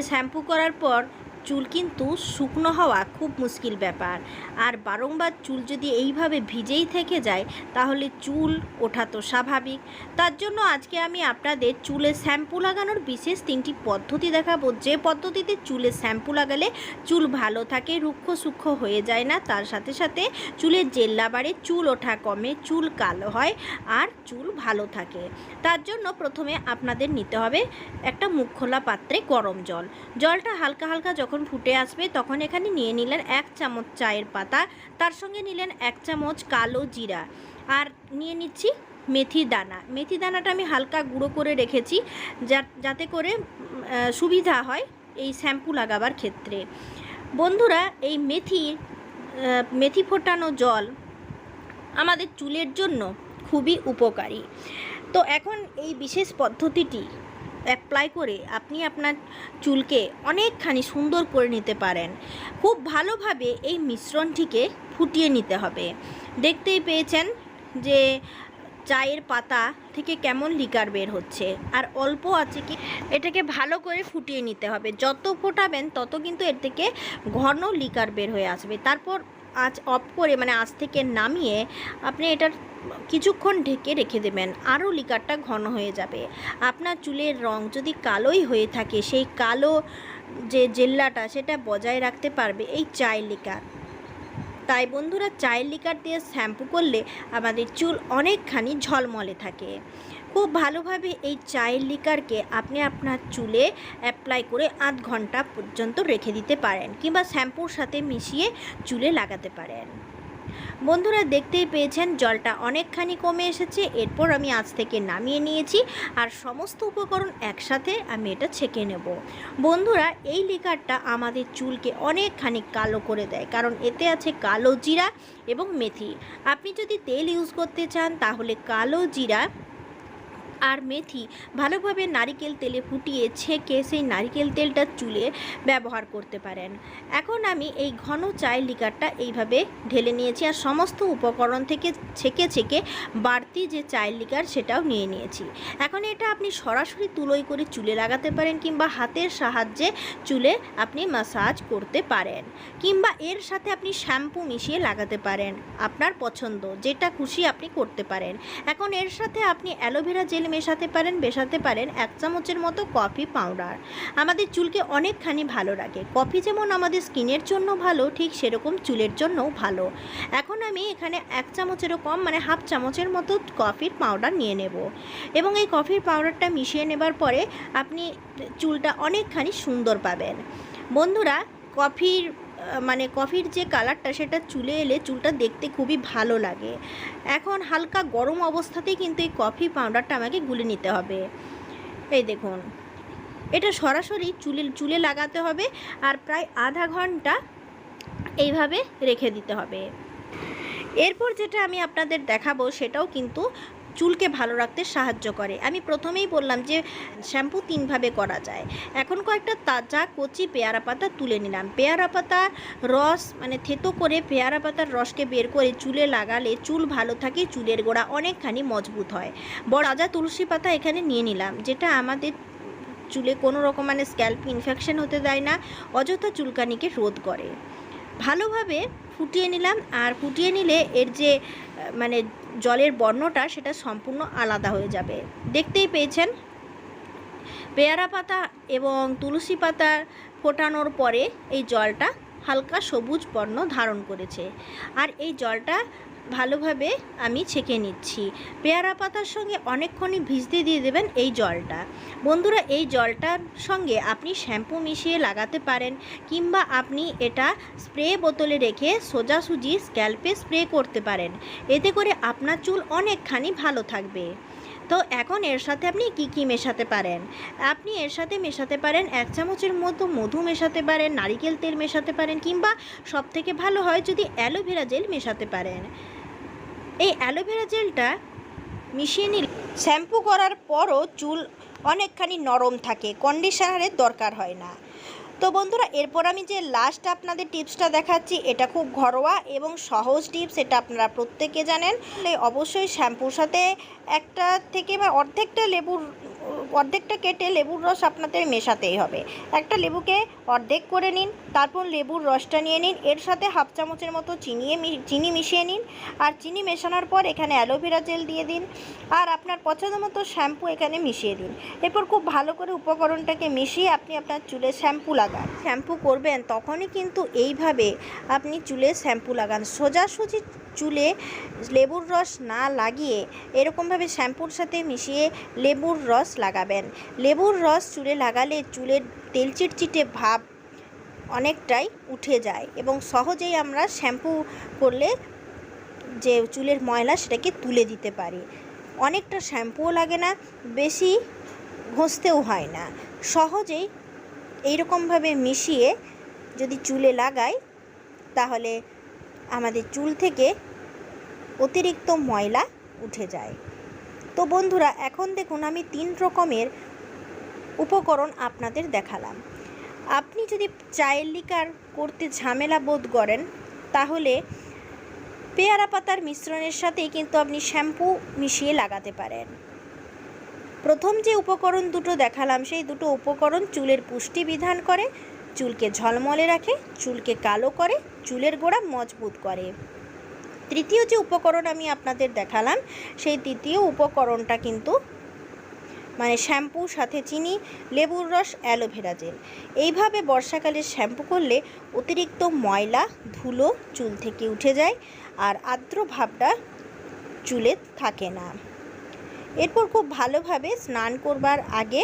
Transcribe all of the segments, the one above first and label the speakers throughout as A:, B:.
A: Shampoo করার পর চুল কিন্তু শুকনো হওয়া খুব মুশকিল ব্যাপার। আর বারংবার চুল যদি এইভাবে ভিজেই থেকে যায় তাহলে চুল ওঠা তো স্বাভাবিক। তার জন্য আজকে আমি আপনাদের চুলে শ্যাম্পু লাগানোর বিশেষ 3টি পদ্ধতি দেখাবো, যে পদ্ধতিতে চুলে শ্যাম্পু লাগালে চুল ভালো থাকে, রুক্ষ সূক্ষ্ম হয়ে যায় না, তার সাথে সাথে চুলের জেল্লা বাড়ে, চুল ওঠা কমে, চুল কালো হয় আর চুল ভালো থাকে। তার জন্য প্রথমে আপনাদের নিতে হবে একটা মুখ খোলা পাত্রে গরম জল। জলটা হালকা হালকা যখন ফুটে আসবে তখন এখানে নিয়ে নিলেন 1 চামচ চায়ের পাতা, তার সঙ্গে নিলেন 1 চামচ কালো জিরা, আর নিয়ে নিচ্ছি মেথি দানা। মেথি দানাটা আমি হালকা গুঁড়ো করে রেখেছি যাতে করে সুবিধা হয় এই শ্যাম্পু লাগাবার ক্ষেত্রে। বন্ধুরা, এই মেথি ফোটানো জল আমাদের চুলের জন্য খুবই উপকারী। তো এখন এই বিশেষ পদ্ধতিটি অ্যাপ্লাই করে আপনি আপনার চুলকে অনেকখানি সুন্দর করে নিতে পারেন। খুব ভালোভাবে এই মিশ্রণটিকে ফুটিয়ে নিতে হবে। দেখতেই পেয়েছেন যে চায়ের পাতা থেকে কেমন লিকার বের হচ্ছে, আর অল্প আছে কি এটাকে ভালো করে ফুটিয়ে নিতে হবে। যত ফোটাবেন তত কিন্তু এর থেকে ঘন লিকার বের হয়ে আসবে। তারপর আঁচ অফ করে আঁচ থেকে নামিয়ে আপনি এটার কিছুক্ষণ ঢেকে রেখে দেবেন, আরও লিকারটা ঘন হয়ে যাবে। আপনার চুলের রং যদি কালোই হয়ে থাকে, সেই কালো যে জেল্লাটা সেটা বজায় রাখতে পারবে এই চায়ের লিকার। তাই বন্ধুরা, চায়ের লিকার দিয়ে শ্যাম্পু করলে আমাদের চুল অনেকখানি ঝলমলে থাকে। খুব ভালোভাবে এই চায়ের লিকারকে আপনি আপনার চুলে অ্যাপ্লাই করে 8 ঘন্টা পর্যন্ত রেখে দিতে পারেন, কিংবা শ্যাম্পুর সাথে মিশিয়ে চুলে লাগাতে পারেন। বন্ধুরা, দেখতেই পেয়েছেন জলটা অনেকখানি কমে এসেছে। এরপর আমি আঁচ থেকে নামিয়ে নিয়েছি আর সমস্ত উপকরণ একসাথে আমি এটা ছেঁকে নেব। বন্ধুরা, এই লিকারটা আমাদের চুলকে অনেকখানি কালো করে দেয়, কারণ এতে আছে কালো জিরা এবং মেথি। আপনি যদি তেল ইউজ করতে চান তাহলে কালো জিরা আর মেথি ভালোভাবে নারিকেল তেলে ফুটিয়ে ছেঁকে সেই নারিকেল তেলটা চুলে ব্যবহার করতে পারেন। এখন আমি এই ঘন চায়ের লিকারটা এইভাবে ঢেলে নিয়েছি, আর সমস্ত উপকরণ থেকে ছেঁকে ছেঁকে বাড়তি যে চায়ের লিকার সেটাও নিয়ে নিয়েছি। এখন এটা আপনি সরাসরি তুলোয় করে চুলে লাগাতে পারেন, কিংবা হাতের সাহায্যে চুলে আপনি ম্যাসাজ করতে পারেন, কিংবা এর সাথে আপনি শ্যাম্পু মিশিয়ে লাগাতে পারেন। আপনার পছন্দ, যেটা খুশি আপনি করতে পারেন। এখন এর সাথে আপনি অ্যালোভেরা জেল মেশাতে পারেন 1 চামচের মতো কফি পাউডার। আমাদের চুলকে অনেকখানি ভালো রাখে। কফি যেমন আমাদের স্কিনের জন্য ভালো, ঠিক সেরকম চুলের জন্যও ভালো। এখন আমি এখানে 1 চামচেরও কম হাফ চামচের মতো কফির পাউডার নিয়ে নেব, এবং এই কফির পাউডারটা মিশিয়ে নেবার পরে আপনি চুলটা অনেকখানি সুন্দর পাবেন। বন্ধুরা, কফির যে কালারটা সেটা চুলে এলে চুলটা দেখতে খুবই ভালো লাগে। এখন হালকা গরম অবস্থাতেই কিন্তু এই কফি পাউডারটা আমাকে গুলে নিতে হবে। এই দেখুন, এটা সরাসরি চুলে লাগাতে হবে, আর প্রায় আধা ঘন্টা এইভাবে রেখে দিতে হবে। এরপর যেটা আমি আপনাদের দেখাবো সেটাও কিন্তু চুলকে ভালো রাখতে সাহায্য করে। আমি প্রথমেই বললাম যে শ্যাম্পু 3 ভাবে করা যায়। এখন কয়েকটা তাজা কচি পেয়ারা পাতা তুলে নিলাম। পেয়ারা পাতার রস থেতো করে পেয়ারা পাতার রসকে বের করে চুলে লাগালে চুল ভালো থাকে, চুলের গোড়া অনেকখানি মজবুত হয়। বড় তাজা তুলসী পাতা এখানে নিয়ে নিলাম, যেটা আমাদের চুলে কোনো রকম স্ক্যাল্প ইনফেকশন হতে দেয় না, অযথা চুলকানিকে রোধ করে। ভালোভাবে ফুটিয়ে নিলাম, আর ফুটিয়ে নিলে এর যে জলের বর্ণটা সেটা সম্পূর্ণ আলাদা হয়ে যাবে। দেখতেই পেয়েছেন পেয়ারা পাতা এবং তুলসী পাতা ফোটানোর পরে এই জলটা হালকা সবুজ বর্ণ ধারণ করেছে, আর এই জলটা ভালোভাবে আমি ছেঁকে নিচ্ছি। পেয়ারা পাতার সঙ্গে অনেকক্ষণই ভিজতে দিয়ে দেবেন এই জলটা। বন্ধুরা, এই জলটার সঙ্গে আপনি শ্যাম্পু মিশিয়ে লাগাতে পারেন, কিংবা আপনি এটা স্প্রে বোতলে রেখে সোজাসুজি স্ক্যাল্পে স্প্রে করতে পারেন। এতে করে আপনার চুল অনেকখানি ভালো থাকবে। তো এখন এর সাথে আপনি কি মেশাতে পারেন? আপনি এর সাথে মেশাতে পারেন 1 চামচের মতো মধু মেশাতে পারেন, নারিকেল তেল মেশাতে পারেন, কিংবা সবথেকে ভালো হয় যদি অ্যালোভেরা জেল মেশাতে পারেন। এই অ্যালোভেরা জেলটা মিশিয়ে নিলে শ্যাম্পু করার পরও চুল অনেকখানি নরম থাকে, কন্ডিশনারের দরকার হয় না। তো বন্ধুরা, এরপর আমি যে লাস্ট আপনাদের টিপসটা দেখাচ্ছি, এটা খুব ঘরোয়া এবং সহজ টিপস, এটা আপনারা প্রত্যেকে জানেন। অবশ্যই শ্যাম্পুর সাথে একটা থেকে অর্ধেকটা লেবুর অর্ধেকটা কেটে লেবুর রস আপনাদের মেশাতেই হবে। একটা লেবুকে অর্ধেক করে নিন, তারপর লেবুর রসটা নিয়ে নিন, এর সাথে হাফ চামচের মতো চিনি মিশিয়ে নিন। আর চিনি মেশানোর পর এখানে অ্যালোভেরা জেল দিয়ে দিন, আর আপনার পছন্দ মতো শ্যাম্পু এখানে মিশিয়ে দিন। এরপর খুব ভালো করে উপকরণটাকে মিশিয়ে আপনি আপনার চুলে শ্যাম্পু লাগান। শ্যাম্পু করবেন তখনই কিন্তু এইভাবে আপনি চুলে শ্যাম্পু লাগান। সোজাসুজি চুলে লেবুর রস না লাগিয়ে এরকমভাবে শ্যাম্পুর সাথে মিশিয়ে লেবুর রস লাগাবেন। লেবুর রস চুলে লাগালে চুলের তেল চিটচিটে ভাব অনেকটাই উঠে যায় এবং সহজেই আমরা শ্যাম্পু করলে যে চুলের ময়লা সেটাকে তুলে দিতে পারি। অনেকটা শ্যাম্পুও লাগে না, বেশি ঘষতেও হয় না। সহজেই এইরকমভাবে মিশিয়ে যদি চুলে লাগাই তাহলে আমাদের চুল থেকে অতিরিক্ত ময়লা উঠে যায়। তো বন্ধুরা, এখন দেখুন আমি 3 রকমের উপকরণ আপনাদের দেখালাম। আপনি যদি চায়ের লিকার করতে ঝামেলা বোধ করেন তাহলে পেয়ারা পাতার মিশ্রণের সাথেই কিন্তু আপনি শ্যাম্পু মিশিয়ে লাগাতে পারেন। প্রথম যে উপকরণ দুটো দেখালাম সেই দুটো উপকরণ চুলের পুষ্টি বিধান করে, চুলকে ঝলমলে রাখে, চুলকে কালো করে, চুলের গোড়া মজবুত করে। তৃতীয় যে উপকরণ আমি আপনাদের দেখালাম সেই তৃতীয় উপকরণটা কিন্তু মানে শ্যাম্পুর সাথে চিনি, লেবুর রস, অ্যালোভেরা জেল। এইভাবে বর্ষাকালে শ্যাম্পু করলে অতিরিক্ত ময়লা ধুলো চুল থেকে উঠে যায় আর আর্দ্র ভাবটা চুলে থাকে না। এরপর খুব ভালোভাবে স্নান করবার আগে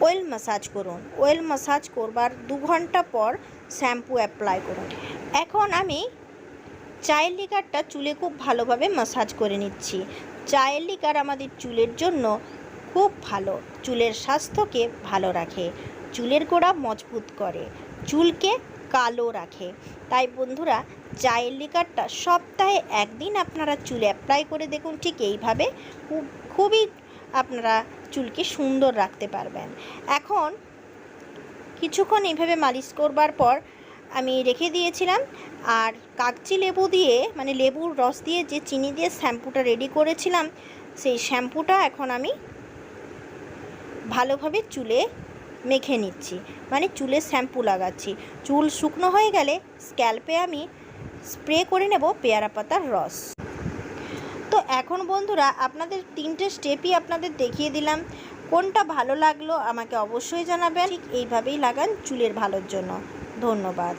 A: অয়েল ম্যাসাজ করুন। অয়েল ম্যাসাজ করবার 2 ঘন্টা পর শ্যাম্পু অ্যাপ্লাই করুন। এখন আমি চায়ের লিকারটা চুলে খুব ভালোভাবে ম্যাসাজ করে নিচ্ছি। চায়ের লিকার আমাদের চুলের জন্য খুব ভালো, চুলের স্বাস্থ্যকে ভালো রাখে, চুলের গোড়া মজবুত করে, চুলকে কালো রাখে। তাই বন্ধুরা, চায়ের লিকারটা সপ্তাহে 1 দিন আপনারা চুলে অ্যাপ্লাই করে দেখুন। ঠিক এইভাবে খুবই আপনারা চুলকে সুন্দর রাখতে পারবেন। এখন কিছুক্ষণ এইভাবে মালিশ করবার পর আমি রেখে দিয়েছিলাম, আর কাগজি লেবু দিয়ে মানে লেবুর রস দিয়ে যে চিনি দিয়ে শ্যাম্পুটা রেডি করেছিলাম সেই শ্যাম্পুটা এখন আমি ভালোভাবে চুলে মেখে নিচ্ছি, মানে চুলে শ্যাম্পু লাগাচ্ছি। চুল শুকনো হয়ে গেলে স্ক্যাল্পে আমি স্প্রে করে নেব পেয়ারা পাতার রস। তো এখন বন্ধুরা, আপনাদের 3টে স্টেপই আপনাদের দেখিয়ে দিলাম। কোনটা ভালো লাগলো আমাকে অবশ্যই জানাবেন। ঠিক এইভাবেই লাগান চুলের ভালোর জন্য। ধন্যবাদ।